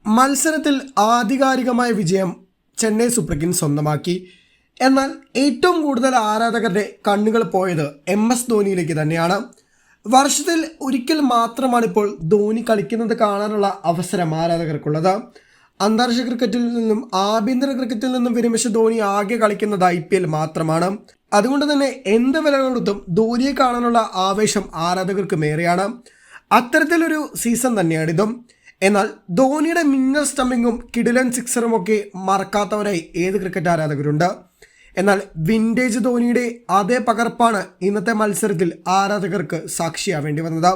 മത്സരത്തിൽ ആധികാരികമായ വിജയം ചെന്നൈ സൂപ്പർ കിങ്സ് സ്വന്തമാക്കി. എന്നാൽ ഏറ്റവും കൂടുതൽ ആരാധകരുടെ കണ്ണുകൾ പോയത് MS ധോണിയിലേക്ക് തന്നെയാണ്. വർഷത്തിൽ ഒരിക്കൽ മാത്രമാണിപ്പോൾ ധോണി കളിക്കുന്നത് കാണാനുള്ള അവസരം ആരാധകർക്കുള്ളത്. അന്താരാഷ്ട്ര ക്രിക്കറ്റിൽ നിന്നും ആഭ്യന്തര ക്രിക്കറ്റിൽ നിന്നും വിരമിച്ച ധോണി ആകെ കളിക്കുന്നത് IPL മാത്രമാണ്. അതുകൊണ്ട് തന്നെ എന്ത് വില കൊടുത്തും ധോണിയെ കാണാനുള്ള ആവേശം ആരാധകർക്ക് മേറെയാണ്. അത്തരത്തിലൊരു സീസൺ തന്നെയാണിതും. എന്നാൽ ധോണിയുടെ മിന്നൽ സ്റ്റമ്പിങ്ങും കിടിലൻ സിക്സറും ഒക്കെ മറക്കാത്തവരായി ഏത് ക്രിക്കറ്റ് ആരാധകരുണ്ട്? എന്നാൽ വിൻറ്റേജ് ധോണിയുടെ അതേ പകർപ്പാണ് ഇന്നത്തെ മത്സരത്തിൽ ആരാധകർക്ക് സാക്ഷിയാവേണ്ടി വന്നത്.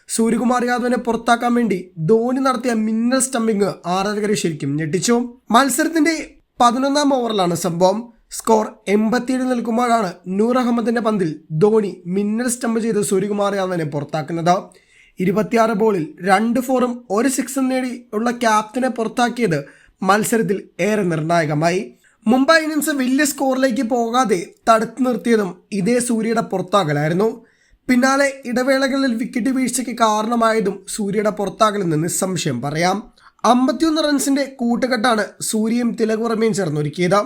സൂര്യകുമാർ യാദവിനെ പുറത്താക്കാൻ വേണ്ടി ധോണി നടത്തിയ മിന്നൽ സ്റ്റമ്പിങ് ആരാധകരെ ശരിക്കും ഞെട്ടിച്ചു. മത്സരത്തിന്റെ 11ാം ഓവറിലാണ് സംഭവം. സ്കോർ 87 നിൽക്കുമ്പോഴാണ് നൂർ അഹമ്മദിന്റെ പന്തിൽ ധോണി മിന്നൽ സ്റ്റംപ് ചെയ്ത് സൂര്യകുമാർ യാദവിനെ പുറത്താക്കുന്നത്. 26 ബോളിൽ 2 4ഉം 1 6ഉം നേടി ഉള്ള ക്യാപ്റ്റനെ പുറത്താക്കിയത് മത്സരത്തിൽ ഏറെ നിർണായകമായി. മുംബൈ ഇന്നിംഗ്സ് വലിയ സ്കോറിലേക്ക് പോകാതെ തടുത്തു നിർത്തിയതും ഇതേ സൂര്യയുടെ പുറത്താകലായിരുന്നു. പിന്നാലെ ഇടവേളകളിൽ വിക്കറ്റ് വീഴ്ചയ്ക്ക് കാരണമായതും സൂര്യയുടെ പുറത്താകലെന്ന് നിസ്സംശയം പറയാം. 51 റൺസിന്റെ കൂട്ടുകെട്ടാണ് സൂര്യയും തിലകുറമയും ചേർന്നൊരുക്കിയത്.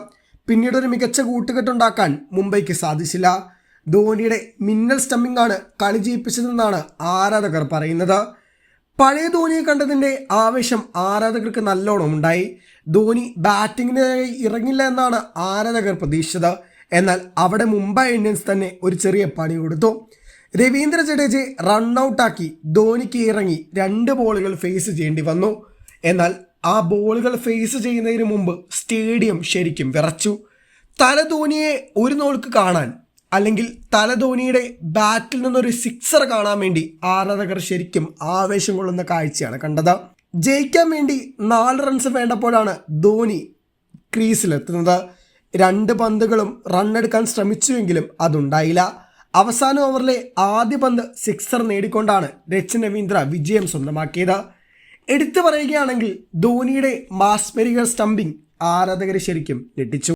പിന്നീട് ഒരു മികച്ച കൂട്ടുകെട്ടുണ്ടാക്കാൻ മുംബൈക്ക് സാധിച്ചില്ല. ധോണിയുടെ മിന്നൽ സ്റ്റമ്പിംഗ് ആണ് കളി ജയിപ്പിച്ചതെന്നാണ് ആരാധകർ പറയുന്നത്. പഴയ ധോണിയെ കണ്ടതിൻ്റെ ആവേശം ആരാധകർക്ക് നല്ലോണം ഉണ്ടായി. ധോണി ബാറ്റിങ്ങിനായി ഇറങ്ങില്ല എന്നാണ് ആരാധകർ പ്രതീക്ഷിച്ചത്. എന്നാൽ അവിടെ മുംബൈ ഇന്ത്യൻസ് തന്നെ ഒരു ചെറിയ പണി കൊടുത്തു. രവീന്ദ്ര ജഡേജയെ റണ്ണൌട്ടാക്കി ധോണിക്ക് ഇറങ്ങി 2 ബോളുകൾ ഫേസ് ചെയ്യേണ്ടി വന്നു. എന്നാൽ ആ ബോളുകൾ ഫേസ് ചെയ്യുന്നതിന് മുമ്പ് സ്റ്റേഡിയം ശരിക്കും വിറച്ചു. തല ധോണിയെ ഒരു നോൾക്ക് കാണാൻ, അല്ലെങ്കിൽ തല ധോണിയുടെ ബാറ്റിൽ നിന്നൊരു സിക്സർ കാണാൻ വേണ്ടി ആരാധകർ ശരിക്കും ആവേശം കൊള്ളുന്ന കാഴ്ചയാണ് കണ്ടത്. ജയിക്കാൻ വേണ്ടി 4 റൺസ് വേണ്ടപ്പോഴാണ് ധോണി ക്രീസിലെത്തുന്നത്. 2 പന്തുകളും റണ്ണെടുക്കാൻ ശ്രമിച്ചുവെങ്കിലും അതുണ്ടായില്ല. അവസാന ഓവറിലെ ആദ്യ പന്ത് സിക്സർ നേടിക്കൊണ്ടാണ് രച്ചിൻ രവീന്ദ്ര വിജയം സ്വന്തമാക്കിയത്. എടുത്തു പറയുകയാണെങ്കിൽ ധോണിയുടെ മാസ്മരിക സ്റ്റമ്പിംഗ് ആരാധകരെ ശരിക്കും ഞെട്ടിച്ചു.